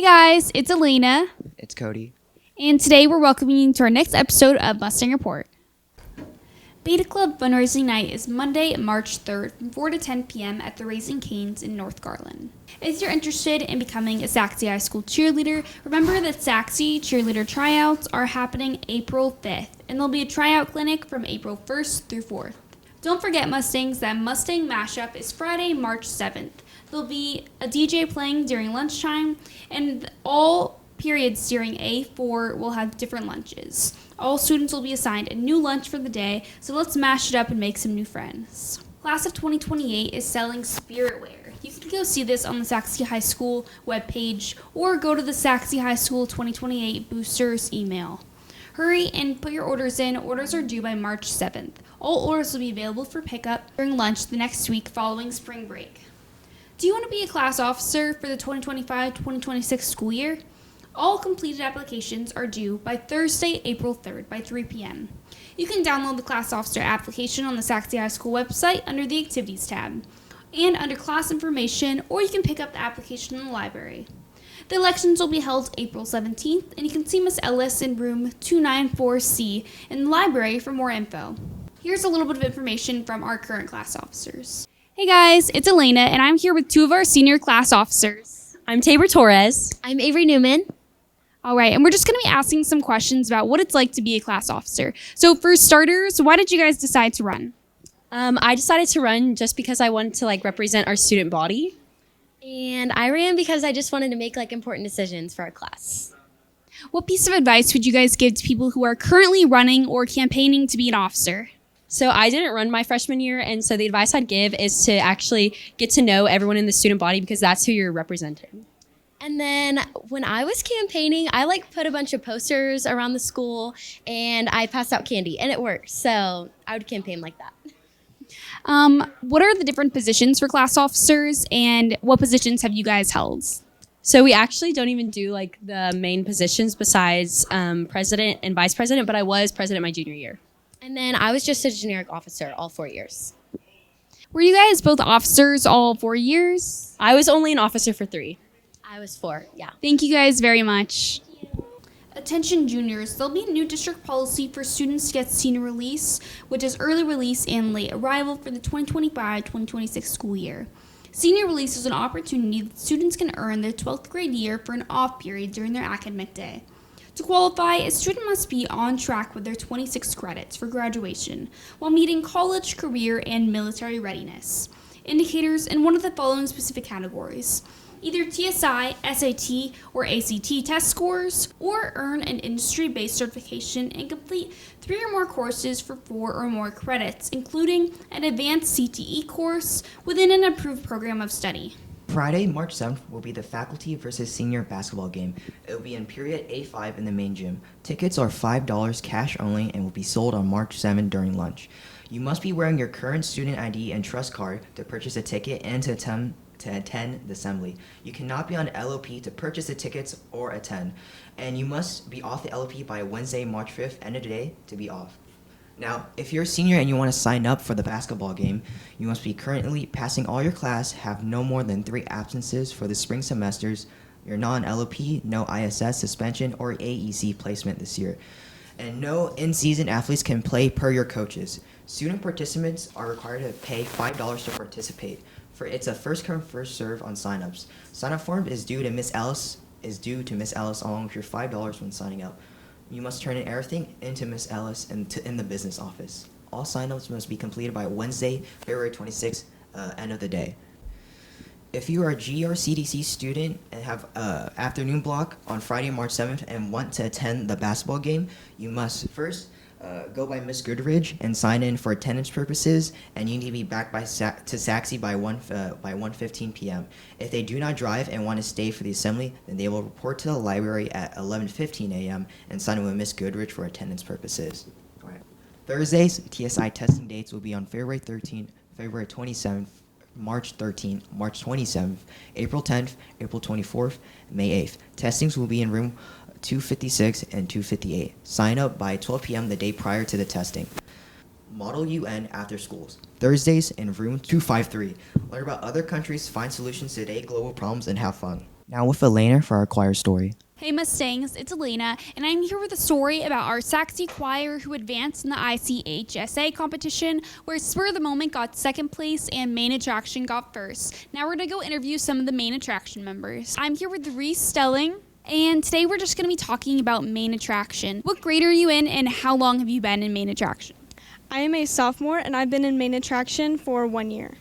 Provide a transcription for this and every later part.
guys, it's Elena, It's Cody. and today we're welcoming you to our next episode of Mustang Report. Beta Club Fundraising Night is Monday, March 3rd from 4 to 10 p.m. at the Raising Cane's in North Garland. If you're interested in becoming a Sachse High School cheerleader, remember that Sachse cheerleader tryouts are happening April 5th, and there'll be a tryout clinic from April 1st through 4th. Don't forget, Mustangs, that Mustang Mashup is Friday, March 7th. There'll be a DJ playing during lunchtime, and all periods during A4 will have different lunches. All students will be assigned a new lunch for the day, so let's mash it up and make some new friends. Class of 2028 is selling spiritware. You can go see this on the Sachse High School webpage or go to the Sachse High School 2028 boosters email. Hurry and put your orders in. Orders are due by March 7th. All orders will be available for pickup during lunch the next week following spring break. Do you want to be a class officer for the 2025-2026 school year? All completed applications are due by Thursday, April 3rd by 3 p.m. You can download the class officer application on the Sachse High School website under the Activities tab and under Class Information, or you can pick up the application in the library. The elections will be held April 17th, and you can see Miss Ellis in room 294C in the library for more info. Here's a little bit of information from our current class officers. Hey guys, it's Elena, and I'm here with two of our senior class officers. I'm Tabor Torres. I'm Avery Newman. All right, and we're just going to be asking some questions about what it's like to be a class officer. So for starters, why did you guys decide to run? I decided to run just because I wanted to represent our student body. And I ran because I just wanted to make important decisions for our class. What piece of advice would you guys give to people who are currently running or campaigning to be an officer? So I didn't run my freshman year, and so the advice I'd give is to actually get to know everyone in the student body because that's who you're representing. And then when I was campaigning, I put a bunch of posters around the school and I passed out candy and it worked. So I would campaign like that. What are the different positions for class officers, and what positions have you guys held? So we actually don't even do the main positions besides president and vice president, but I was president my junior year. And then I was just a generic officer all 4 years. Were you guys both officers all 4 years? I was only an officer for 3. I was 4, yeah. Thank you guys very much. Attention juniors, there'll be a new district policy for students to get senior release, which is early release and late arrival for the 2025-2026 school year. Senior release is an opportunity that students can earn their 12th grade year for an off period during their academic day. To qualify, a student must be on track with their 26 credits for graduation while meeting college, career, and military readiness indicators in one of the following specific categories: either TSI, SAT, or ACT test scores, or earn an industry-based certification and complete 3 or more courses for 4 or more credits, including an advanced CTE course within an approved program of study. Friday, March 7th will be the faculty versus senior basketball game. It will be in period A5 in the main gym. Tickets are $5 cash only and will be sold on March 7th during lunch. You must be wearing your current student ID and trust card to purchase a ticket and to attend the assembly. You cannot be on LOP to purchase the tickets or attend, and you must be off the LOP by Wednesday, March 5th, end of the day, to be off. Now, if you're a senior and you want to sign up for the basketball game, you must be currently passing all your class, have no more than 3 absences for the spring semesters, you're not on LOP, no ISS suspension or AEC placement this year, and no in-season athletes can play per your coaches. Student participants are required to pay $5 to participate. It's a first come first serve on signups. Sign-up form is due to Miss Ellis along with your $5 when signing up. You must turn in everything into Miss Ellis in the business office. All signups must be completed by Wednesday, February 26th, end of the day. If you are a G or CDC student and have afternoon block on Friday, March 7th and want to attend the basketball game, you must first go by Miss Goodridge and sign in for attendance purposes, and you need to be back to Sachse by 1:15 p.m. If they do not drive and want to stay for the assembly, then they will report to the library at 11:15 a.m. and sign in with Miss Goodridge for attendance purposes. All right. Thursdays, TSI testing dates will be on February 13th, February 27th, March 13th, March 27th, April 10th, April 24th, May 8th. Testings will be in room 256 and 258. Sign up by 12 p.m. the day prior to the testing. Model UN after schools. Thursdays in room 253. Learn about other countries, find solutions to today's global problems, and have fun. Now with Elena for our choir story. Hey Mustangs, it's Elena, and I'm here with a story about our Sachse choir who advanced in the ICHSA competition, where Spur of the Moment got second place and Main Attraction got first. Now we're going to go interview some of the Main Attraction members. I'm here with Reese Stelling, and today we're just going to be talking about Main Attraction. What grade are you in, and how long have you been in Main Attraction? I am a sophomore, and I've been in Main Attraction for 1 year.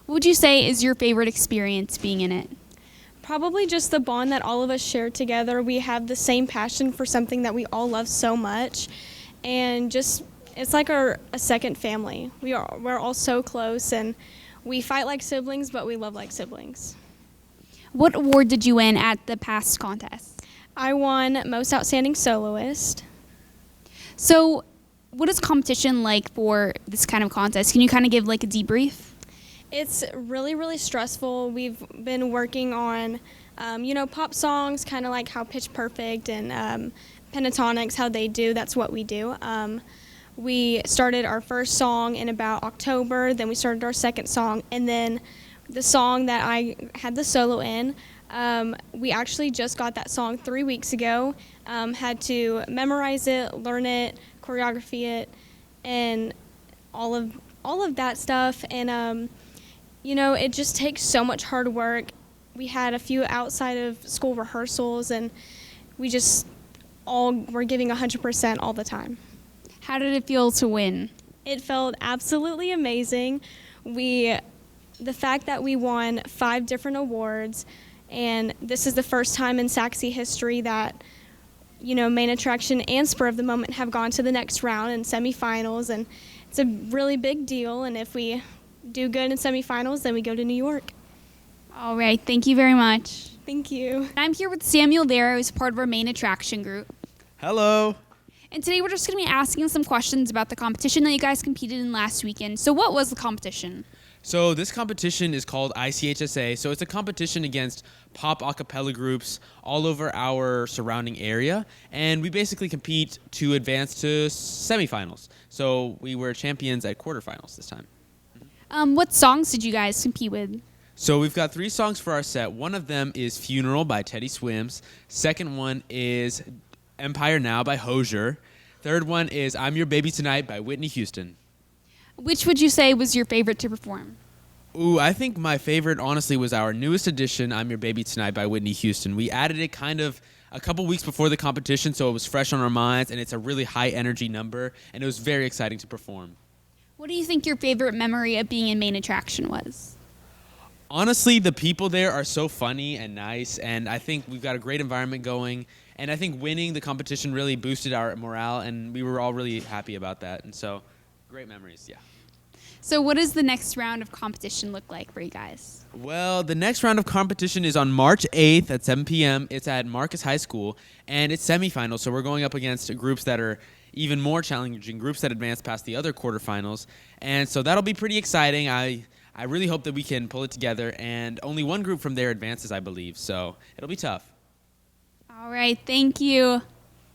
What would you say is your favorite experience being in it? Probably just the bond that all of us share together. We have the same passion for something that we all love so much, and just it's like a second family. We're all so close, and we fight like siblings, but we love like siblings. What award did you win at the past contest? I won Most Outstanding Soloist. So, what is competition like for this kind of contest? Can you kind of give like a debrief? It's really, really stressful. We've been working on, pop songs, kind of like how Pitch Perfect and Pentatonics, how they do. That's what we do. We started our first song in about October. Then we started our second song. And then the song that I had the solo in, we actually just got that song 3 weeks ago. Had to memorize it, learn it, choreography it, and all of that stuff. And it just takes so much hard work. We had a few outside of school rehearsals, and we just all were giving 100% all the time. How did it feel to win? It felt absolutely amazing. The fact that we won 5 different awards, and this is the first time in Sachse history that Main Attraction and Spur of the Moment have gone to the next round in semifinals, and it's a really big deal. And if we do good in semifinals, then we go to New York. All right, thank you very much. Thank you. I'm here with Samuel Vera, who's part of our Main Attraction group. Hello. And today we're just going to be asking some questions about the competition that you guys competed in last weekend. So what was the competition? So this competition is called ICHSA. So it's a competition against pop a cappella groups all over our surrounding area. And we basically compete to advance to semifinals. So we were champions at quarterfinals this time. What songs did you guys compete with? So we've got 3 songs for our set. One of them is Funeral by Teddy Swims. Second one is Empire Now by Hozier. Third one is I'm Your Baby Tonight by Whitney Houston. Which would you say was your favorite to perform? Ooh, I think my favorite, honestly, was our newest edition, I'm Your Baby Tonight by Whitney Houston. We added it kind of a couple weeks before the competition, so it was fresh on our minds, and it's a really high-energy number, and it was very exciting to perform. What do you think your favorite memory of being in Main Attraction was? Honestly, the people there are so funny and nice, and I think we've got a great environment going, and I think winning the competition really boosted our morale, and we were all really happy about that, and so great memories, yeah. So what does the next round of competition look like for you guys? Well, the next round of competition is on March 8th at 7 p.m. It's at Marcus High School, and it's semifinals, so we're going up against groups that are even more challenging, groups that advance past the other quarterfinals, and so that'll be pretty exciting. I really hope that we can pull it together, and only one group from there advances, I believe, so it'll be tough. All right, thank you.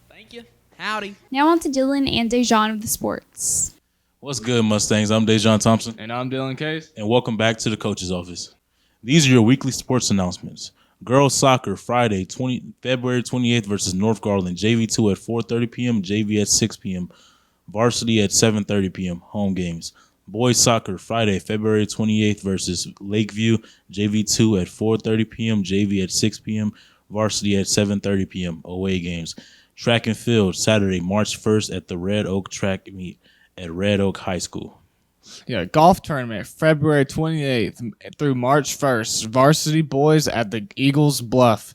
Thank you. Howdy. Now on to Dylan and Dejan of the sports. What's good, Mustangs? I'm Dejan Thompson. And I'm Dylan Case. And welcome back to the coach's office. These are your weekly sports announcements. Girls soccer, Friday, February 28th versus North Garland. JV2 at 4:30 p.m., JV at 6 p.m. Varsity at 7:30 p.m., home games. Boys soccer, Friday, February 28th versus Lakeview. JV2 at 4:30 p.m., JV at 6 p.m., Varsity at 7:30 p.m., away games. Track and field, Saturday, March 1st at the Red Oak Track Meet at Red Oak High School. Yeah, golf tournament, February 28th through March 1st. Varsity boys at the Eagles Bluff.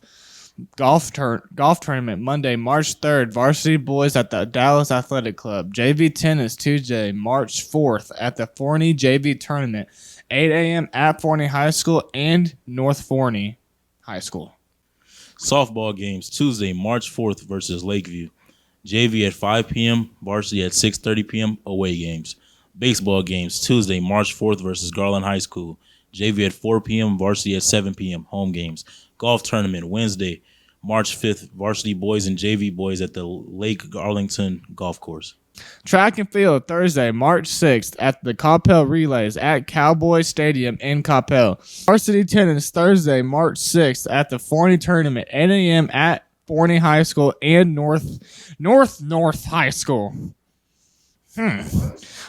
Golf tournament, Monday, March 3rd. Varsity boys at the Dallas Athletic Club. JV tennis, Tuesday, March 4th at the Forney JV tournament. 8 a.m. at Forney High School and North Forney High School. Softball games, Tuesday, March 4th versus Lakeview. JV at 5 p.m., Varsity at 6:30 p.m., away games. Baseball games, Tuesday, March 4th versus Garland High School. JV at 4 p.m., Varsity at 7 p.m., home games. Golf tournament, Wednesday, March 5th, Varsity boys and JV boys at the Lake Arlington Golf Course. Track and field Thursday, March 6th at the Coppell Relays at Cowboy Stadium in Coppell. Varsity tennis Thursday, March 6th at the Forney Tournament, 8 a.m. at Forney High School and North High School.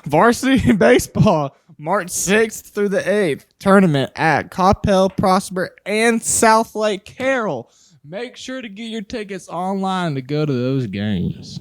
Varsity baseball March 6th through the 8th tournament at Coppell, Prosper, and South Lake Carroll. Make sure to get your tickets online to go to those games.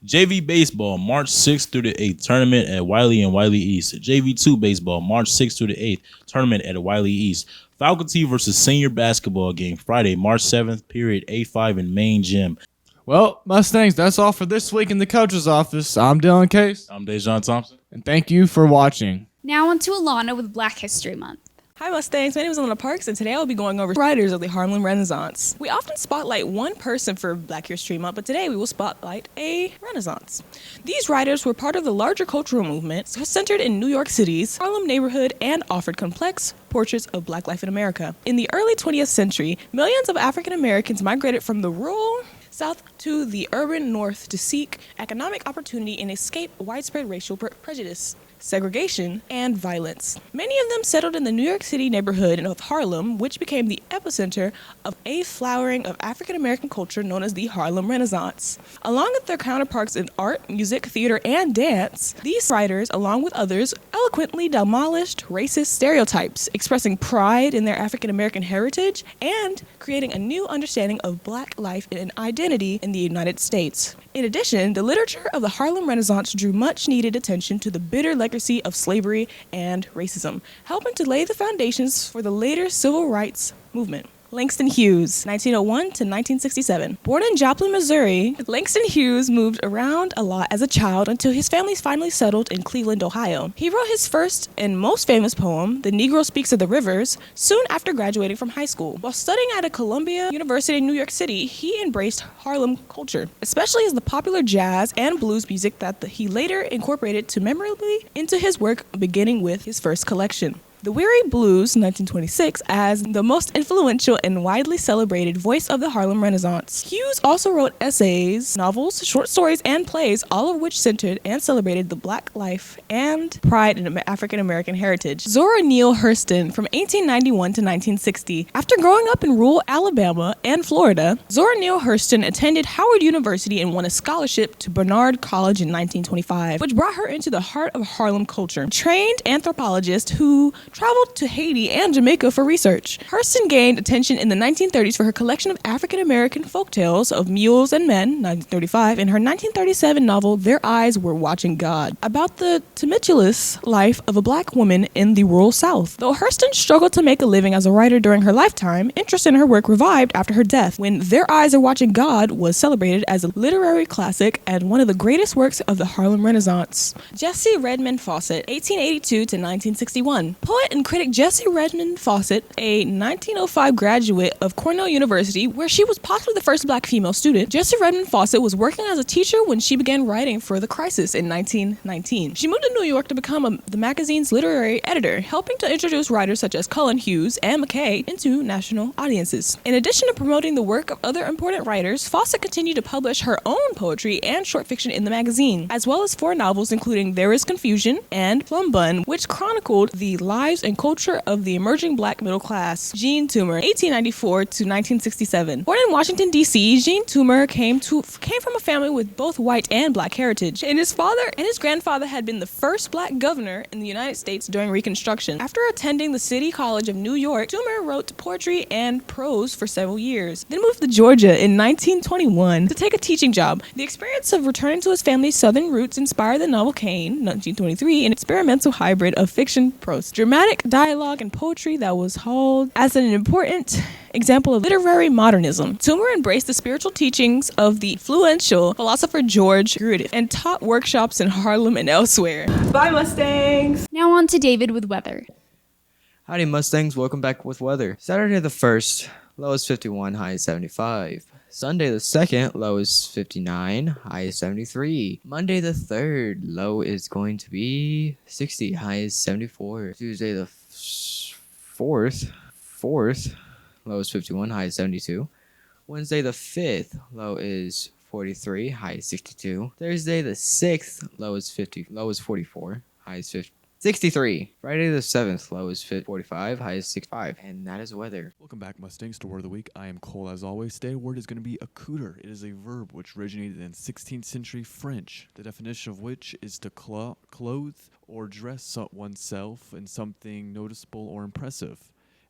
JV Baseball, March 6th through the 8th, tournament at Wiley and Wiley East. JV2 Baseball, March 6th through the 8th, tournament at Wiley East. Faculty versus senior basketball game, Friday, March 7th, period A5 in main gym. Well, Mustangs, that's all for this week in the coach's office. I'm Dylan Case. I'm Dejan Thompson. And thank you for watching. Now on to Alana with Black History Month. Hi Mustangs, my name is Alana Parks and today I will be going over writers of the Harlem Renaissance. We often spotlight one person for Black History Month, but today we will spotlight a Renaissance. These writers were part of the larger cultural movement centered in New York City's Harlem neighborhood and offered complex portraits of Black life in America. In the early 20th century, millions of African Americans migrated from the rural South to the urban North to seek economic opportunity and escape widespread racial prejudice, segregation, and violence. Many of them settled in the New York City neighborhood of Harlem, which became the epicenter of a flowering of African American culture known as the Harlem Renaissance. Along with their counterparts in art, music, theater, and dance, these writers, along with others, eloquently demolished racist stereotypes, expressing pride in their African American heritage and creating a new understanding of Black life and identity in the United States. In addition, the literature of the Harlem Renaissance drew much needed attention to the bitter legacy of slavery and racism, helping to lay the foundations for the later civil rights movement. Langston Hughes, 1901 to 1967. Born in Joplin, Missouri, Langston Hughes moved around a lot as a child until his family finally settled in Cleveland, Ohio. He wrote his first and most famous poem, The Negro Speaks of the Rivers, soon after graduating from high school. While studying at a Columbia University in New York City, he embraced Harlem culture, especially as the popular jazz and blues music that he later incorporated to memorably into his work, beginning with his first collection. The Weary Blues, 1926, as the most influential and widely celebrated voice of the Harlem Renaissance. Hughes also wrote essays, novels, short stories, and plays, all of which centered and celebrated the Black life and pride in African American heritage. Zora Neale Hurston, from 1891 to 1960. After growing up in rural Alabama and Florida, Zora Neale Hurston attended Howard University and won a scholarship to Barnard College in 1925, which brought her into the heart of Harlem culture. Trained anthropologist who traveled to Haiti and Jamaica for research. Hurston gained attention in the 1930s for her collection of African-American folktales of mules and men, 1935, and her 1937 novel, Their Eyes Were Watching God, about the tumultuous life of a Black woman in the rural South. Though Hurston struggled to make a living as a writer during her lifetime, interest in her work revived after her death, when Their Eyes Are Watching God was celebrated as a literary classic and one of the greatest works of the Harlem Renaissance. Jessie Redmond Fawcett, 1882 to 1961. Poet and critic Jessie Redmond Fawcett, a 1905 graduate of Cornell University, where she was possibly the first Black female student, Jessie Redmond Fawcett was working as a teacher when she began writing for The Crisis in 1919. She moved to New York to become the magazine's literary editor, helping to introduce writers such as Cullen Hughes and McKay into national audiences. In addition to promoting the work of other important writers, Fawcett continued to publish her own poetry and short fiction in the magazine, as well as 4 novels including There Is Confusion and Plum Bun, which chronicled the lives and culture of the emerging Black middle class. Jean Toomer, 1894 to 1967. Born in Washington, D.C., Jean Toomer came from a family with both white and Black heritage, and his father and his grandfather had been the first Black governor in the United States during Reconstruction. After attending the City College of New York, Toomer wrote poetry and prose for several years, then moved to Georgia in 1921 to take a teaching job. The experience of returning to his family's southern roots inspired the novel Cain, 1923, an experimental hybrid of fiction prose, dramatic dialogue, and poetry that was hailed as an important example of literary modernism. Toomer embraced the spiritual teachings of the influential philosopher George Grudem and taught workshops in Harlem and elsewhere. Bye, Mustangs! Now on to David with weather. Howdy Mustangs, welcome back with weather. Saturday the 1st, low is 51, high is 75. Sunday the 2nd, low is 59, high is 73. Monday the 3rd, low is going to be 60, high is 74. Tuesday the 4th, low is 51, high is 72. Wednesday the 5th, low is 43, high is 62. Thursday the 6th, low is 44, high is 63. Friday the 7th, low is 45, high is 65. And that is weather. Welcome back, Mustangs, to Word of the Week. I am Cole, as always. Today's word is going to be accoutre. It is a verb which originated in 16th century French, the definition of which is to clothe or dress oneself in something noticeable or impressive.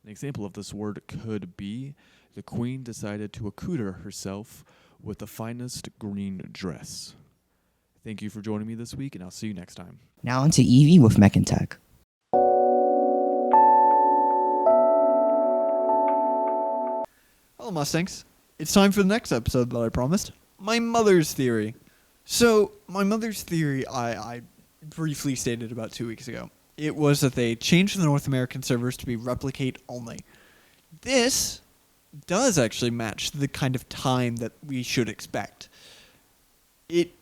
An example of this word could be, the queen decided to accoutre herself with the finest green dress. Thank you for joining me this week, and I'll see you next time. Now on to Evie with Mech and Tech. Hello, Mustangs. It's time for the next episode that I promised. My mother's theory. So, my mother's theory, I briefly stated about 2 weeks ago. It was that they changed the North American servers to be replicate only. This does actually match the kind of time that we should expect. It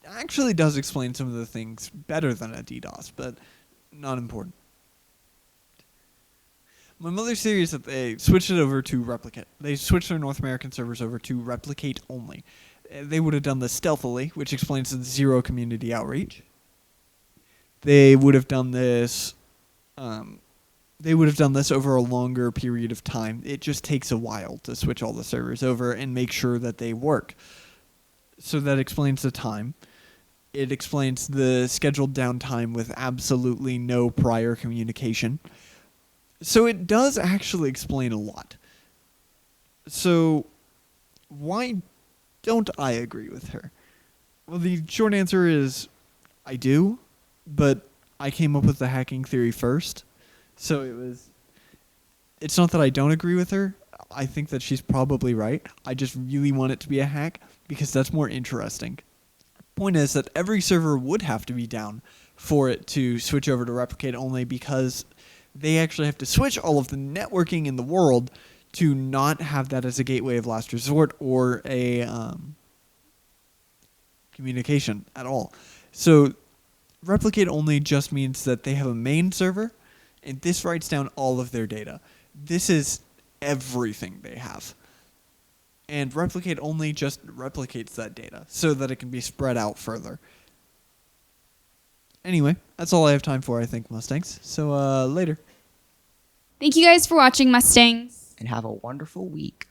actually does explain some of the things better than a DDoS, but not important. My mother's theory is that they switched it over to replicate. They switched their North American servers over to replicate only. They would have done this stealthily, which explains the zero community outreach. They would have done this. They would have done this over a longer period of time. It just takes a while to switch all the servers over and make sure that they work. So that explains the time. It explains the scheduled downtime with absolutely no prior communication. So it does actually explain a lot. So why don't I agree with her? Well, the short answer is I do, but I came up with the hacking theory first. So it's not that I don't agree with her. I think that she's probably right. I just really want it to be a hack because that's more interesting. Point is that every server would have to be down for it to switch over to replicate only because they actually have to switch all of the networking in the world to not have that as a gateway of last resort or a communication at all. So replicate only just means that they have a main server and this writes down all of their data. This is everything they have. And replicate only just replicates that data so that it can be spread out further. Anyway, that's all I have time for, I think, Mustangs. So, later. Thank you guys for watching, Mustangs. And have a wonderful week.